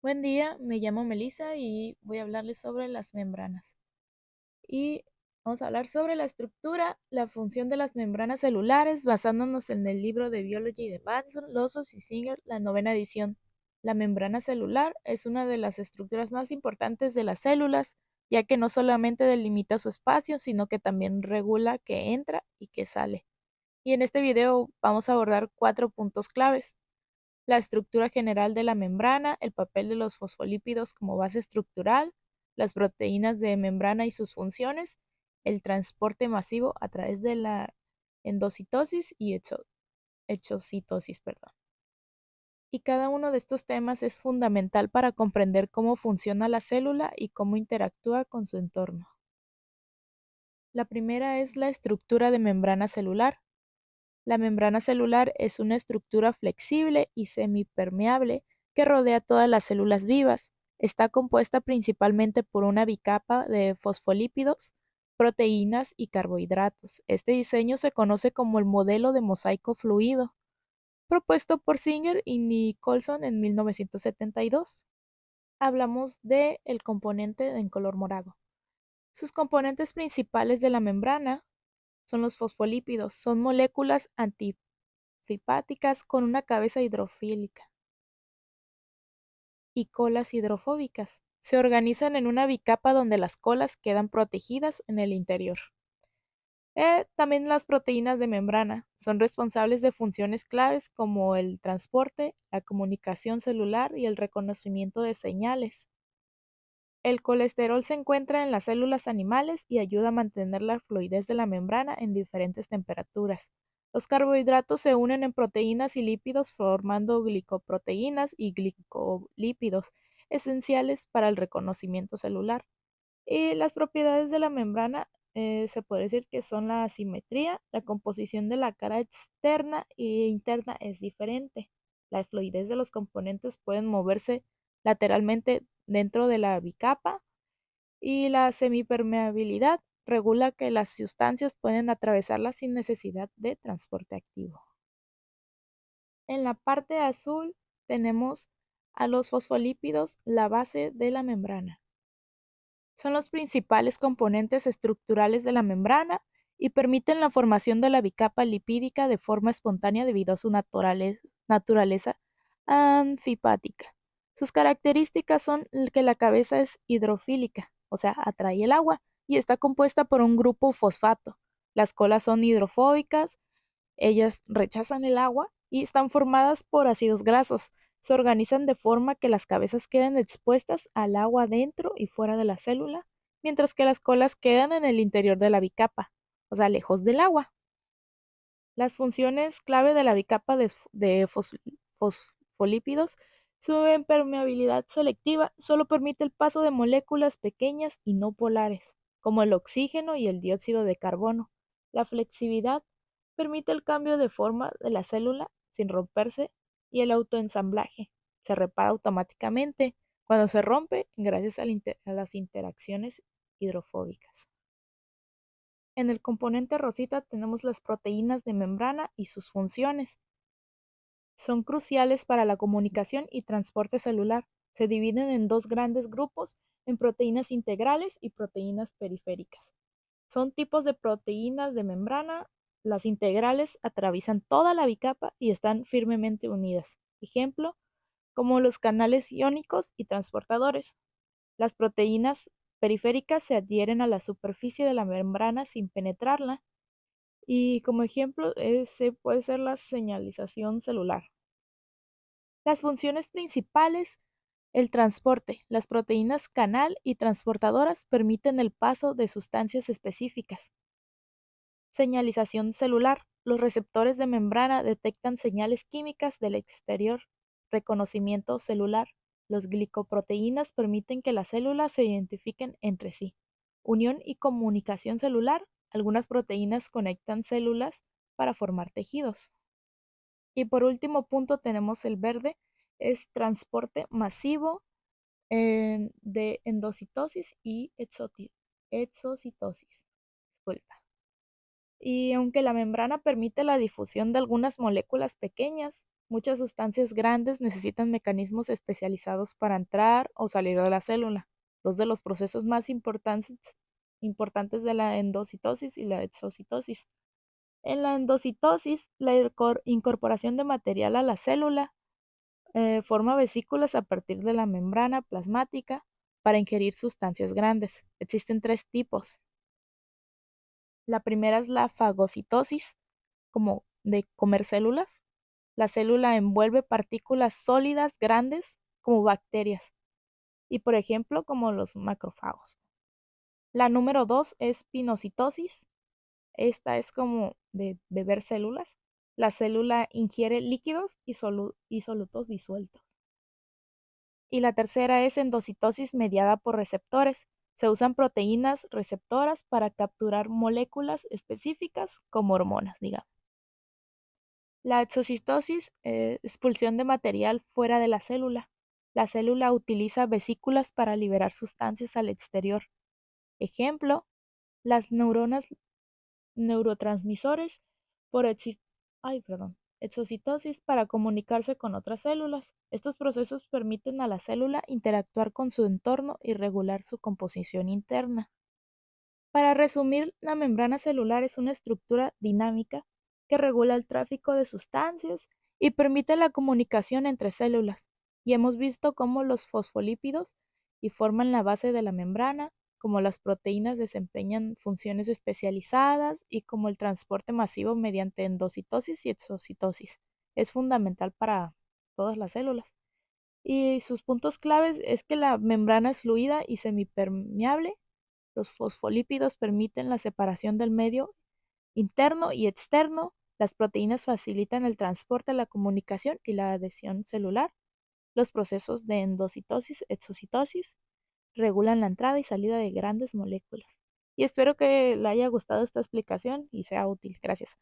Buen día, me llamo Melissa y voy a hablarles sobre las membranas. Y vamos a hablar sobre la estructura, la función de las membranas celulares, basándonos en el libro de Biology de Batson, Lossos y Singer, la novena edición. La membrana celular es una de las estructuras más importantes de las células, ya que no solamente delimita su espacio, sino que también regula qué entra y qué sale. Y en este video vamos a abordar 4 puntos claves: la estructura general de la membrana, el papel de los fosfolípidos como base estructural, las proteínas de membrana y sus funciones, el transporte masivo a través de la endocitosis y exocitosis. Y cada uno de estos temas es fundamental para comprender cómo funciona la célula y cómo interactúa con su entorno. La primera es la estructura de membrana celular. La membrana celular es una estructura flexible y semipermeable que rodea todas las células vivas. Está compuesta principalmente por una bicapa de fosfolípidos, proteínas y carbohidratos. Este diseño se conoce como el modelo de mosaico fluido, propuesto por Singer y Nicholson en 1972. Hablamos de el componente en color morado. Sus componentes principales de la membrana son los fosfolípidos. Son moléculas antifipáticas con una cabeza hidrofílica y colas hidrofóbicas. Se organizan en una bicapa donde las colas quedan protegidas en el interior. También las proteínas de membrana son responsables de funciones claves como el transporte, la comunicación celular y el reconocimiento de señales. El colesterol se encuentra en las células animales y ayuda a mantener la fluidez de la membrana en diferentes temperaturas. Los carbohidratos se unen en proteínas y lípidos formando glicoproteínas y glicolípidos, esenciales para el reconocimiento celular. Y las propiedades de la membrana se puede decir que son la asimetría, la composición de la cara externa e interna es diferente. La fluidez de los componentes pueden moverse lateralmente dentro de la bicapa, y la semipermeabilidad regula que las sustancias pueden atravesarla sin necesidad de transporte activo. En la parte azul tenemos a los fosfolípidos, la base de la membrana. Son los principales componentes estructurales de la membrana y permiten la formación de la bicapa lipídica de forma espontánea debido a su naturaleza anfipática. Sus características son que la cabeza es hidrofílica, o sea, atrae el agua, y está compuesta por un grupo fosfato. Las colas son hidrofóbicas, ellas rechazan el agua y están formadas por ácidos grasos. Se organizan de forma que las cabezas queden expuestas al agua dentro y fuera de la célula, mientras que las colas quedan en el interior de la bicapa, o sea, lejos del agua. Las funciones clave de la bicapa de fosfolípidos: su impermeabilidad selectiva solo permite el paso de moléculas pequeñas y no polares, como el oxígeno y el dióxido de carbono. La flexibilidad permite el cambio de forma de la célula sin romperse, y el autoensamblaje se repara automáticamente cuando se rompe gracias a las interacciones hidrofóbicas. En el componente rosita tenemos las proteínas de membrana y sus funciones. Son cruciales para la comunicación y transporte celular. Se dividen en dos grandes grupos, en proteínas integrales y proteínas periféricas. Son tipos de proteínas de membrana. Las integrales atraviesan toda la bicapa y están firmemente unidas. Ejemplo, como los canales iónicos y transportadores. Las proteínas periféricas se adhieren a la superficie de la membrana sin penetrarla. Y como ejemplo, puede ser la señalización celular. Las funciones principales: el transporte. Las proteínas canal y transportadoras permiten el paso de sustancias específicas. Señalización celular. Los receptores de membrana detectan señales químicas del exterior. Reconocimiento celular. Los glicoproteínas permiten que las células se identifiquen entre sí. Unión y comunicación celular. Algunas proteínas conectan células para formar tejidos. Y por último punto tenemos el verde, es transporte masivo de endocitosis y exocitosis. Disculpa. Y aunque la membrana permite la difusión de algunas moléculas pequeñas, Muchas sustancias grandes necesitan mecanismos especializados para entrar o salir de la célula. Dos de los procesos más importantes de la endocitosis y la exocitosis. En la endocitosis, la incorporación de material a la célula forma vesículas a partir de la membrana plasmática para ingerir sustancias grandes. Existen tres tipos. La primera es la fagocitosis, como de comer células. La célula envuelve partículas sólidas grandes como bacterias y, por ejemplo, como los macrófagos. La número 2 es pinocitosis. Esta es como de beber células. La célula ingiere líquidos y solutos disueltos. Y la tercera es endocitosis mediada por receptores. Se usan proteínas receptoras para capturar moléculas específicas como hormonas, digamos. La exocitosis es expulsión de material fuera de la célula. La célula utiliza vesículas para liberar sustancias al exterior. Ejemplo, las neuronas neurotransmisores por exocitosis para comunicarse con otras células. Estos procesos permiten a la célula interactuar con su entorno y regular su composición interna. Para resumir, la membrana celular es una estructura dinámica que regula el tráfico de sustancias y permite la comunicación entre células. Y hemos visto cómo los fosfolípidos y forman la base de la membrana, cómo las proteínas desempeñan funciones especializadas y cómo el transporte masivo mediante endocitosis y exocitosis es fundamental para todas las células. Y sus puntos claves es que la membrana es fluida y semipermeable. Los fosfolípidos permiten la separación del medio interno y externo. Las proteínas facilitan el transporte, la comunicación y la adhesión celular. Los procesos de endocitosis, exocitosis regulan la entrada y salida de grandes moléculas. Y espero que le haya gustado esta explicación y sea útil. Gracias.